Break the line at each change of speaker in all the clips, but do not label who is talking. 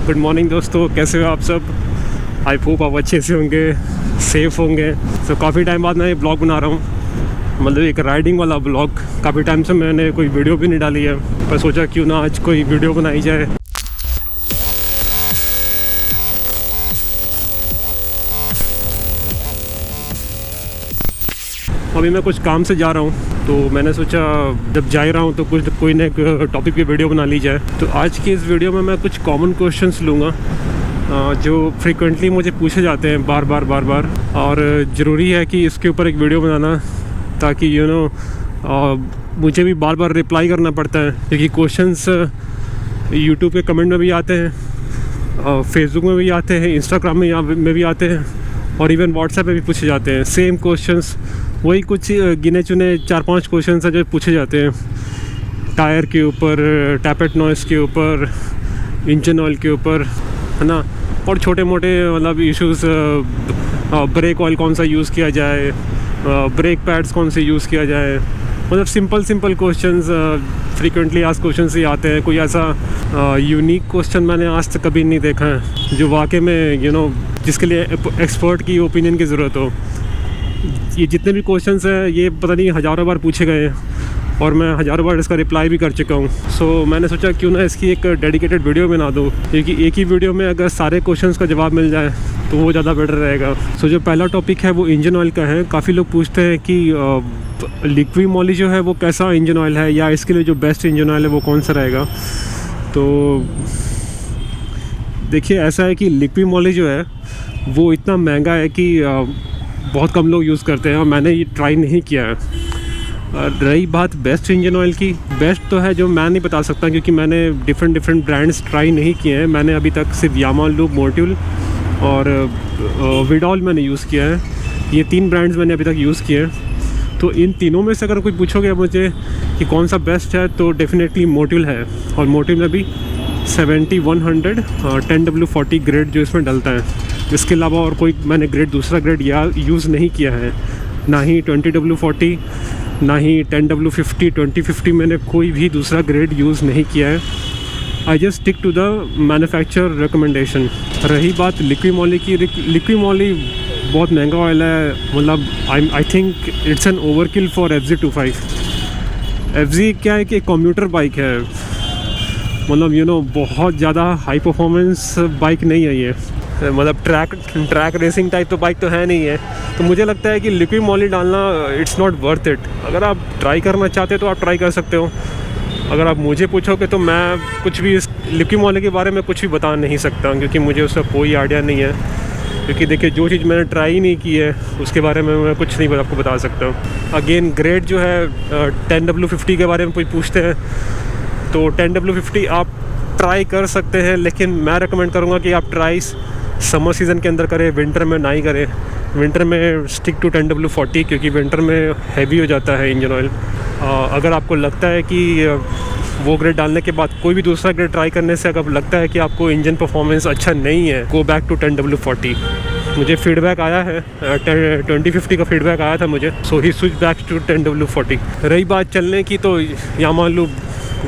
Good morning दोस्तों, कैसे हो आप सब। आई होप आप अच्छे से होंगे, सेफ़ होंगे। तो काफ़ी टाइम बाद मैं ये ब्लॉग बना रहा हूँ, मतलब एक राइडिंग वाला ब्लॉग। काफ़ी टाइम से मैंने कोई वीडियो भी नहीं डाली है, पर सोचा क्यों ना आज कोई वीडियो बनाई जाए। अभी मैं कुछ काम से जा रहा हूँ, तो मैंने सोचा जब जा ही रहा हूँ तो कुछ कोई ना एक टॉपिक पे वीडियो बना ली जाए। तो आज की इस वीडियो में मैं कुछ कॉमन क्वेश्चंस लूँगा जो फ्रीक्वेंटली मुझे पूछे जाते हैं बार बार, और ज़रूरी है कि इसके ऊपर एक वीडियो बनाना, ताकि मुझे भी बार बार रिप्लाई करना पड़ता है, क्योंकि क्वेश्चंस यूट्यूब के कमेंट में भी आते हैं, फेसबुक में भी आते हैं, इंस्टाग्राम में भी आते हैं, और इवन व्हाट्सएप पे भी पूछे जाते हैं सेम क्वेश्चंस। वही कुछ गिने चुने 4-5 क्वेश्चंस हैं जो पूछे जाते हैं टायर के ऊपर, टैपेट नॉइस के ऊपर, इंजन ऑयल के ऊपर, है ना। और छोटे मोटे मतलब इश्यूज़, ब्रेक ऑयल कौन सा यूज़ किया जाए, ब्रेक पैड्स कौन से यूज़ किया जाए, मतलब simple questions, frequently asked questions ही आते हैं। कोई ऐसा यूनिक क्वेश्चन मैंने आज तक कभी नहीं देखा है जो वाकई में जिसके लिए एक्सपर्ट की ओपिनियन की ज़रूरत हो। ये जितने भी क्वेश्चंस हैं ये पता नहीं हज़ारों बार पूछे गए हैं, और मैं हज़ारों बार इसका रिप्लाई भी कर चुका हूँ। सो मैंने सोचा क्यों ना इसकी एक डेडिकेटेड वीडियो बना दूँ, क्योंकि एक ही वीडियो में अगर सारे क्वेश्चंस का जवाब मिल जाए तो वो ज़्यादा बेटर रहेगा। सो जो पहला टॉपिक है वो इंजन ऑयल का है। काफ़ी लोग पूछते हैं कि लिक्विड मॉली जो है वो कैसा इंजन ऑयल है, या इसके लिए जो बेस्ट इंजन ऑयल है वो कौन सा रहेगा। तो देखिए, ऐसा है कि लिक्विड मॉली जो है वो इतना महंगा है कि बहुत कम लोग यूज़ करते हैं, और मैंने ये ट्राई नहीं किया है। रही बात बेस्ट इंजन ऑयल की, बेस्ट तो है जो मैं नहीं बता सकता, क्योंकि मैंने डिफरेंट ब्रांड्स ट्राई नहीं किए हैं। मैंने अभी तक सिर्फ यामा लूब, मोटिल और विडॉल मैंने यूज़ किया है। ये 3 ब्रांड्स मैंने अभी तक यूज़ किए हैं। तो इन तीनों में से अगर कोई पूछोगे मुझे कि कौन सा बेस्ट है, तो डेफिनेटली मोटिल है। और मोटिल में भी 70-100 10W40 ग्रेड जो इसमें डलता है। इसके अलावा और कोई मैंने दूसरा ग्रेड यूज़ नहीं किया है, ना ही 20W40, ना ही 10W50, 2050 मैंने कोई भी दूसरा ग्रेड यूज़ नहीं किया है। I just stick to the manufacturer recommendation. रही बात लिक्विड मॉली की, लिक्विड मॉली बहुत महंगा ऑयल है, मतलब I think it's an overkill for FZ25। FZ क्या है कि कम्यूटर बाइक है, मतलब बहुत ज़्यादा हाई परफॉर्मेंस बाइक नहीं है ये, मतलब ट्रैक रेसिंग टाइप तो बाइक तो है नहीं है। तो मुझे लगता है कि लिक्विड मॉली डालना इट्स नॉट वर्थ इट। अगर आप ट्राई करना चाहते हो तो आप ट्राई कर सकते हो। अगर आप मुझे पूछोगे तो मैं कुछ भी इस लिक्विड मॉली के बारे में कुछ भी बता नहीं सकता, क्योंकि मुझे उसका कोई आइडिया नहीं है। क्योंकि देखिए, जो चीज़ मैंने ट्राई नहीं की है उसके बारे में मैं कुछ नहीं आपको बता सकता हूँ। अगेन ग्रेड जो है 10W50 के बारे में कोई पूछते हैं, तो 10W50 आप ट्राई कर सकते हैं, लेकिन मैं रेकमेंड करूँगा कि आप ट्राई समर सीज़न के अंदर करें, विंटर में ना ही करें। विंटर में स्टिक टू 10W40, क्योंकि विंटर में हैवी हो जाता है इंजन ऑयल। अगर आपको लगता है कि वो ग्रेड डालने के बाद कोई भी दूसरा ग्रेड ट्राई करने से अगर लगता है कि आपको इंजन परफॉर्मेंस अच्छा नहीं है, गो बैक टू 10W40। मुझे फीडबैक आया है, 2050 का फीडबैक आया था मुझे, सो ही स्विच बैक टू 10W40। रही बात चलने की, तो यामा लूब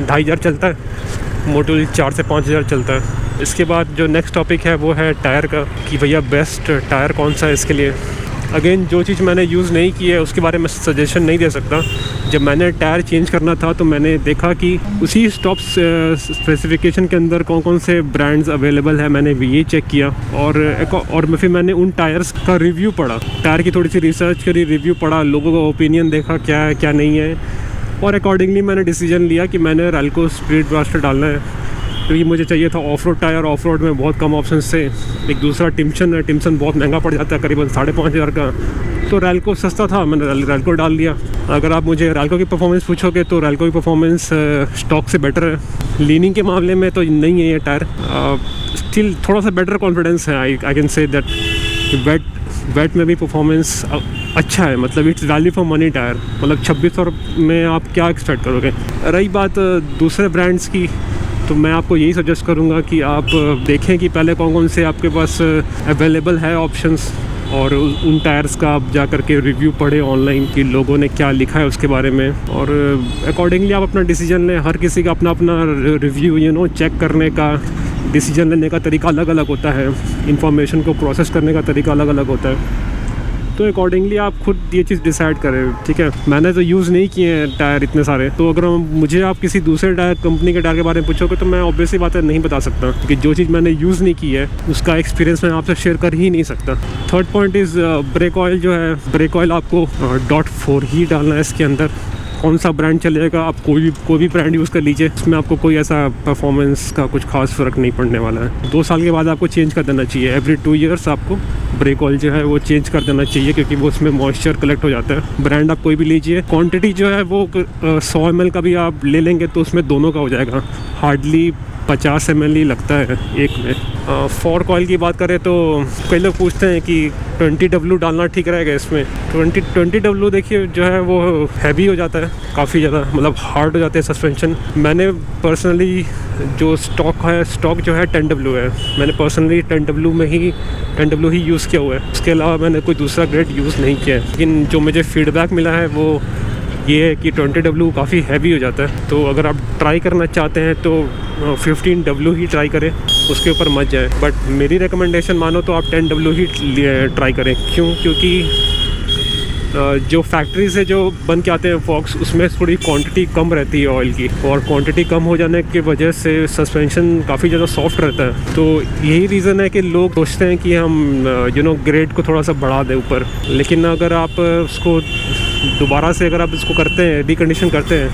2500 चलता है, मोटिल 4 से 5000 चलता है। इसके बाद जो नेक्स्ट टॉपिक है वो है टायर का, कि भैया बेस्ट टायर कौन सा है इसके लिए। अगेन जो चीज़ मैंने यूज़ नहीं की है उसके बारे में सजेशन नहीं दे सकता। जब मैंने टायर चेंज करना था तो मैंने देखा कि उसी स्टॉप स्पेसिफिकेशन के अंदर कौन से ब्रांड्स अवेलेबल है, मैंने ये चेक किया, और फिर मैंने उन टायर्स का रिव्यू पढ़ा, टायर की थोड़ी सी रिसर्च करी, रिव्यू पढ़ा, लोगों का ओपिनियन देखा क्या है क्या नहीं है, और अकॉर्डिंगली मैंने डिसीजन लिया कि मैंने रैल्को स्पीड ब्लास्टर डालना है। क्योंकि मुझे चाहिए था of road tyre, of road में बहुत कम ऑप्शन थे। एक दूसरा टिम्सन है, टिम्सन बहुत महंगा पड़ जाता है, करीबन 5500 का, तो रैल्को सस्ता था, मैंने रैल्को डाल लिया। अगर आप मुझे रैल्को की परफॉर्मेंस पूछोगे तो रैल्को की परफॉर्मेंस स्टॉक से बेटर है। लीनिंग के मामले में तो नहीं है ये टायर, स्टिल थोड़ा सा बेटर कॉन्फिडेंस है। I can say that wet में भी परफॉर्मेंस अच्छा है, मतलब it's value for money tyre. मतलब 2600 में आप क्या एक्सपेक्ट करोगे। रही बात दूसरे ब्रांड्स की, तो मैं आपको यही सजेस्ट करूँगा कि आप देखें कि पहले कौन से आपके पास अवेलेबल है ऑप्शंस, और उन टायर्स का आप जा करके रिव्यू पढ़ें ऑनलाइन कि लोगों ने क्या लिखा है उसके बारे में, और अकॉर्डिंगली आप अपना डिसीजन लें। हर किसी का अपना अपना रिव्यू चेक करने का डिसीजन लेने का तरीका अलग अलग होता है, इंफॉर्मेशन को प्रोसेस करने का तरीका अलग अलग होता है। तो अकॉर्डिंगली आप खुद ये चीज़ डिसाइड करें, ठीक है। मैंने तो यूज़ नहीं किए हैं टायर इतने सारे, तो अगर मुझे आप किसी दूसरे टायर कंपनी के टायर के बारे में पूछोगे तो मैं ऑब्वियसली बात है नहीं बता सकता, क्योंकि जो चीज़ मैंने यूज़ नहीं की है उसका एक्सपीरियंस मैं आपसे शेयर कर ही नहीं सकता। Third point is brake oil जो है, ब्रेक ऑयल आपको .4 ही डालना है इसके अंदर। कौन सा ब्रांड चलेगा, आप कोई भी ब्रांड यूज़ कर लीजिए, इसमें आपको कोई ऐसा परफॉर्मेंस का कुछ खास फ़र्क नहीं पड़ने वाला है। 2 साल के बाद आपको चेंज कर देना चाहिए, एवरी 2 ईयर्स आपको ब्रेक ऑयल जो है वो चेंज कर देना चाहिए, क्योंकि वो उसमें मॉइस्चर कलेक्ट हो जाता है। ब्रांड आप कोई भी लीजिए, क्वांटिटी जो है वो 100 ml का भी आप ले लेंगे तो उसमें दोनों का हो जाएगा, हार्डली 50 ml ही लगता है एक में। फॉर्क ऑयल की बात करें तो कई लोग पूछते हैं कि 20W डालना ठीक रहेगा इसमें। 20W देखिए जो है वो हैवी हो जाता है काफ़ी ज़्यादा, मतलब हार्ड हो जाते हैं सस्पेंशन। मैंने पर्सनली जो स्टॉक जो है 10W है, मैंने पर्सनली 10W ही यूज़ किया हुआ है, उसके अलावा मैंने कोई दूसरा ग्रेड यूज़ नहीं किया है। लेकिन जो मुझे फीडबैक मिला है वो ये है कि 20W काफ़ी हैवी हो जाता है। तो अगर आप ट्राई करना चाहते हैं तो 15W ही ट्राई करें, उसके ऊपर मत जाए। बट मेरी रिकमेंडेशन मानो तो आप 10W ही ट्राई करें। क्यों? क्योंकि जो फैक्ट्री से जो बन के आते हैं फॉक्स, उसमें थोड़ी क्वांटिटी कम रहती है ऑयल की, और क्वांटिटी कम हो जाने की वजह से सस्पेंशन काफ़ी ज़्यादा सॉफ्ट रहता है। तो यही रीज़न है कि लोग सोचते हैं कि हम ग्रेड को थोड़ा सा बढ़ा दें ऊपर। लेकिन अगर आप उसको दोबारा से अगर आप इसको करते हैं, रिकंडीशन करते हैं,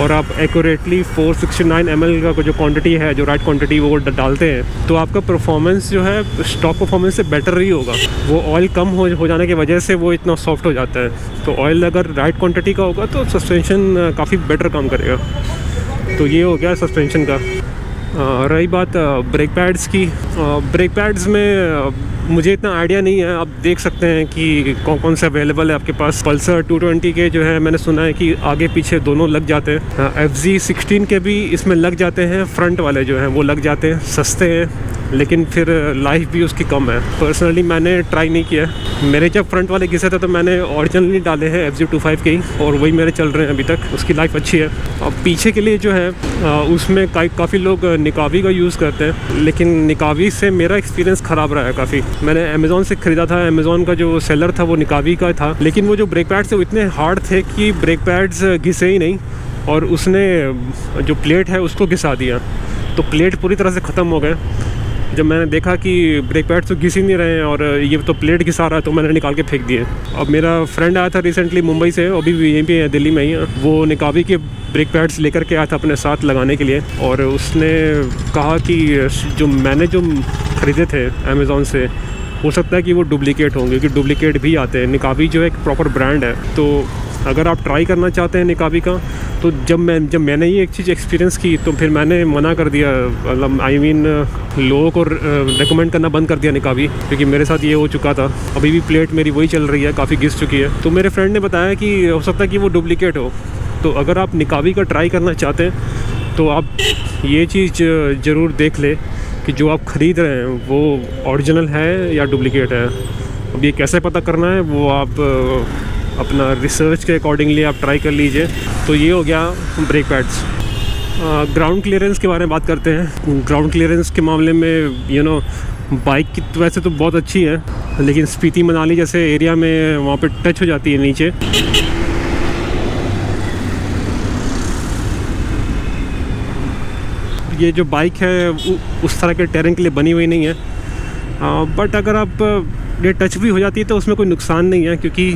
और आप एक्यूरेटली 469 ml का जो क्वांटिटी है, जो राइट क्वांटिटी वो डालते हैं, तो आपका परफॉर्मेंस जो है स्टॉक परफॉर्मेंस से बेटर ही होगा। वो ऑयल कम हो जाने की वजह से वो इतना सॉफ्ट हो जाता है। तो ऑयल अगर राइट क्वांटिटी का होगा तो सस्पेंशन काफ़ी बेटर काम करेगा। तो ये हो गया सस्पेंशन का। रही बात ब्रेक पैड्स की, ब्रेक पैड्स में मुझे इतना आइडिया नहीं है। आप देख सकते हैं कि कौन से अवेलेबल है आपके पास। पल्सर 220 के जो है मैंने सुना है कि आगे पीछे दोनों लग जाते हैं। FZ16 के भी इसमें लग जाते हैं, फ्रंट वाले जो हैं वो लग जाते हैं, सस्ते हैं, लेकिन फिर लाइफ भी उसकी कम है। पर्सनली मैंने ट्राई नहीं किया। मेरे जब फ्रंट वाले घिसे थे तो मैंने ओरिजिनली डाले हैं FZ25 के ही, और वही मेरे चल रहे हैं अभी तक, उसकी लाइफ अच्छी है। अब पीछे के लिए जो है उसमें काफ़ी लोग निकावी का यूज़ करते हैं, लेकिन निकावी से मेरा एक्सपीरियंस ख़राब रहा है काफ़ी। मैंने अमेज़ॉन से ख़रीदा था, अमेज़ॉन का जो सेलर था वो निकावी का था, लेकिन वो जो ब्रेक पैड्स थे वो इतने हार्ड थे कि ब्रेक पैड्स घिसे ही नहीं, और उसने जो प्लेट है उसको घिसा दिया, तो प्लेट पूरी तरह से ख़त्म हो गए। जब मैंने देखा कि ब्रेक पैड्स तो घिस ही नहीं रहे हैं और ये तो प्लेट घिसा रहा है, तो मैंने निकाल के फेंक दिए। अब मेरा फ्रेंड आया था रिसेंटली मुंबई से, अभी भी यहीं पे है, दिल्ली में ही है। वो निकावी के ब्रेक पैड्स लेकर के आया था अपने साथ लगाने के लिए, और उसने कहा कि जो मैंने जो ख़रीदे थे अमेज़ॉन से, हो सकता है कि वो डुप्लीकेट होंगे, क्योंकि डुप्लीकेट भी आते हैं। निकावी जो है एक प्रॉपर ब्रांड है। तो अगर आप ट्राई करना चाहते हैं निकावी का, तो जब मैंने ये एक चीज़ एक्सपीरियंस की तो फिर मैंने मना कर दिया, मतलब लोगों को रेकमेंड करना बंद कर दिया निकावी, क्योंकि मेरे साथ ये हो चुका था। अभी भी प्लेट मेरी वही चल रही है, काफ़ी घिस चुकी है। तो मेरे फ्रेंड ने बताया कि हो सकता है कि वो डुप्लीकेट हो। तो अगर आप निकावी का ट्राई करना चाहते हैं तो आप ये चीज़ ज़रूर देख ले कि जो आप ख़रीद रहे हैं वो ओरिजिनल है या डुप्लीकेट है। अब ये कैसे पता करना है वो आप अपना रिसर्च के अकॉर्डिंगली आप ट्राई कर लीजिए। तो ये हो गया ब्रेक पैड्स। ग्राउंड क्लियरेंस के बारे में बात करते हैं। ग्राउंड क्लियरेंस के मामले में बाइक की तो वैसे तो बहुत अच्छी है, लेकिन स्पीति मनाली जैसे एरिया में वहाँ पे टच हो जाती है नीचे। ये जो बाइक है उस तरह के टेरेन के लिए बनी हुई नहीं है, बट अगर आप ये टच भी हो जाती है तो उसमें कोई नुकसान नहीं है, क्योंकि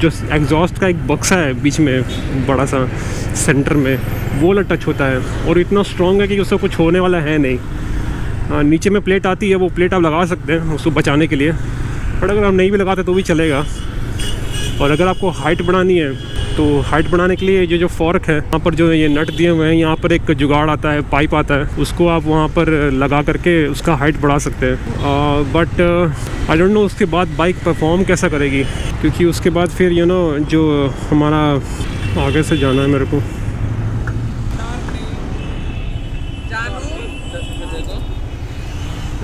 जो एग्जॉस्ट का एक बक्सा है बीच में बड़ा सा सेंटर में, वो वाला टच होता है और इतना स्ट्रॉन्ग है कि उससे कुछ होने वाला है नहीं। नीचे में प्लेट आती है, वो प्लेट आप लगा सकते हैं उसको बचाने के लिए, बट अगर आप नहीं भी लगाते तो भी चलेगा। और अगर आपको हाइट बढ़ानी है तो हाइट बढ़ाने के लिए ये जो फॉर्क है, वहाँ पर जो ये नट दिए हुए हैं, यहाँ पर एक जुगाड़ आता है, पाइप आता है, उसको आप वहाँ पर लगा करके उसका हाइट बढ़ा सकते हैं। बट आई डोंट नो उसके बाद बाइक परफॉर्म कैसा करेगी, क्योंकि उसके बाद फिर जो हमारा आगे से जाना है मेरे को।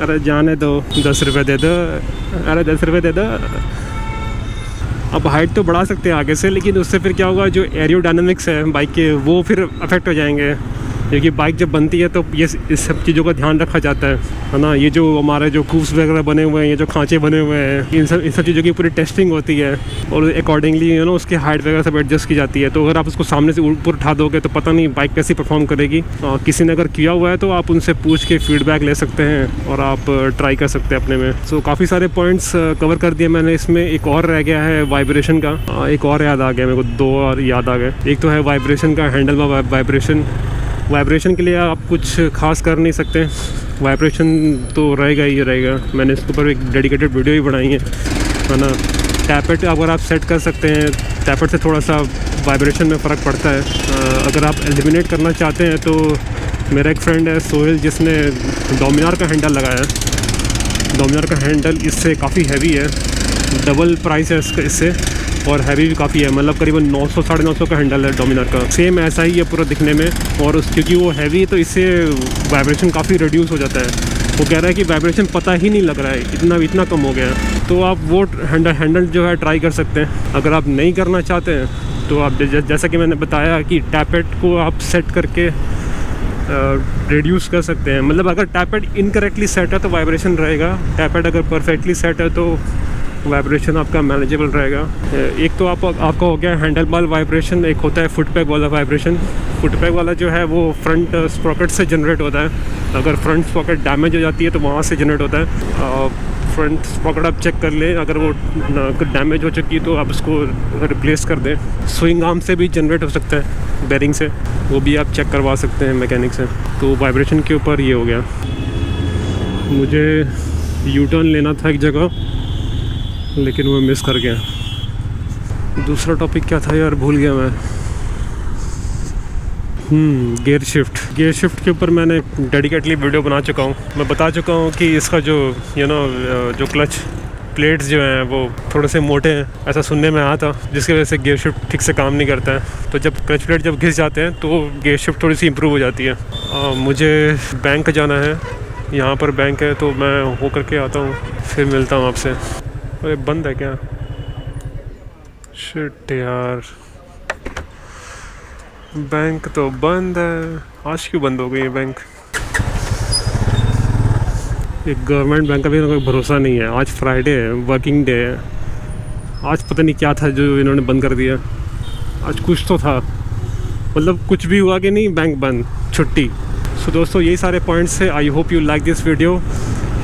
अरे जाने दो, 10 रुपये दे दो, अरे 10 रुपये दे दो। अब हाइट तो बढ़ा सकते हैं आगे से, लेकिन उससे फिर क्या होगा, जो एरोडायनामिक्स है बाइक के वो फिर अफेक्ट हो जाएंगे। क्योंकि बाइक जब बनती है तो ये इस सब चीज़ों का ध्यान रखा जाता है ना। ये जो हमारे जो कूब्स वगैरह बने हुए हैं, ये जो खांचे बने हुए हैं, इन सब चीज़ों की पूरी टेस्टिंग होती है और अकॉर्डिंगली उसकी हाइट वगैरह सब एडजस्ट की जाती है। तो अगर आप उसको सामने से ऊपर उठा दोगे तो पता नहीं बाइक कैसी परफॉर्म करेगी। किसी ने अगर किया हुआ है तो आप उनसे पूछ के फीडबैक ले सकते हैं और आप ट्राई कर सकते हैं अपने में। सो काफ़ी सारे पॉइंट्स कवर कर दिए मैंने। इसमें एक और रह गया है वाइब्रेशन का। एक और याद आ गया मेरे को, 2 और याद आ गए। एक तो है वाइब्रेशन का, हैंडल में वाइब्रेशन के लिए आप कुछ खास कर नहीं सकते, वाइब्रेशन तो रहेगा ही रहेगा। मैंने इसके ऊपर एक डेडिकेटेड वीडियो भी बनाई है ना। टैपेट अगर आप सेट कर सकते हैं, टैपेट से थोड़ा सा वाइब्रेशन में फ़र्क पड़ता है। अगर आप एलिमिनेट करना चाहते हैं तो मेरा एक फ्रेंड है सोहेल, जिसने डोमिनार का हैंडल लगाया है। डोमिनार का हैंडल इससे काफ़ी हैवी है, डबल प्राइस है इससे, और हैवी भी काफ़ी है। मतलब करीबन 900 साढ़े 900 का हैंडल है डोमिनार का। सेम ऐसा ही है पूरा दिखने में, और क्योंकि वो हैवी है तो इससे वाइब्रेशन काफ़ी रिड्यूस हो जाता है। वो कह रहा है कि वाइब्रेशन पता ही नहीं लग रहा है, इतना कम हो गया है। तो आप वो हैंडल जो है ट्राई कर सकते हैं। अगर आप नहीं करना चाहते हैं तो आप जैसा कि मैंने बताया कि टैपेट को आप सेट करके रिड्यूस कर सकते हैं। मतलब अगर टैपेट इनकरेक्टली सेट है तो वाइब्रेशन रहेगा, टैपेट अगर परफेक्टली सेट है तो वाइब्रेशन आपका मैनेजेबल रहेगा। एक तो आपका हो गया हैंडल बार वाइब्रेशन, एक होता है फुट पैग वाला वाइब्रेशन। फुट पैग वाला जो है वो फ्रंट स्प्रॉकेट से जनरेट होता है। अगर फ्रंट स्प्रॉकेट डैमेज हो जाती है तो वहाँ से जनरेट होता है। फ्रंट स्प्रॉकेट आप चेक कर लें, अगर वो डैमेज हो चुकी है तो आप उसको रिप्लेस कर दें। स्विंग आर्म से भी जनरेट हो सकता है, बेरिंग से, वो भी आप चेक करवा सकते हैं मैकेनिक से। तो वाइब्रेशन के ऊपर ये हो गया। मुझे यू टर्न लेना था एक जगह, लेकिन वो मिस कर गया। दूसरा टॉपिक क्या था यार, भूल गया मैं। गियर शिफ्ट के ऊपर मैंने डेडिकेटली वीडियो बना चुका हूँ। मैं बता चुका हूँ कि इसका जो जो क्लच प्लेट्स जो हैं वो थोड़े से मोटे हैं, ऐसा सुनने में आया था, जिसकी वजह से गियर शिफ्ट ठीक से काम नहीं करता है। तो जब क्लच प्लेट जब घिस जाते हैं तो गियर शिफ्ट थोड़ी सी इम्प्रूव हो जाती है। मुझे बैंक जाना है, यहाँ पर बैंक है, तो मैं हो करके आता हूँ, फिर मिलता हूँ आपसे। अरे बंद है क्या? शिट यार, बैंक तो बंद है। आज क्यों बंद हो गई है बैंक? एक गवर्नमेंट बैंक का भी कोई भरोसा नहीं है। आज फ्राइडे है, वर्किंग डे है। आज पता नहीं क्या था जो इन्होंने बंद कर दिया। आज कुछ तो था, मतलब कुछ भी हुआ कि नहीं, बैंक बंद, छुट्टी। सो दोस्तों, यही सारे पॉइंट्स है। I hope you like this video.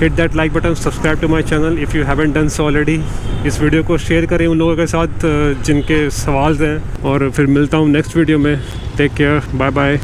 Hit that like button, subscribe to my channel if you haven't done so already. इस वीडियो को शेयर करें उन लोगों के साथ जिनके सवाल हैं, और फिर मिलता हूँ नेक्स्ट वीडियो में। Take care, bye bye.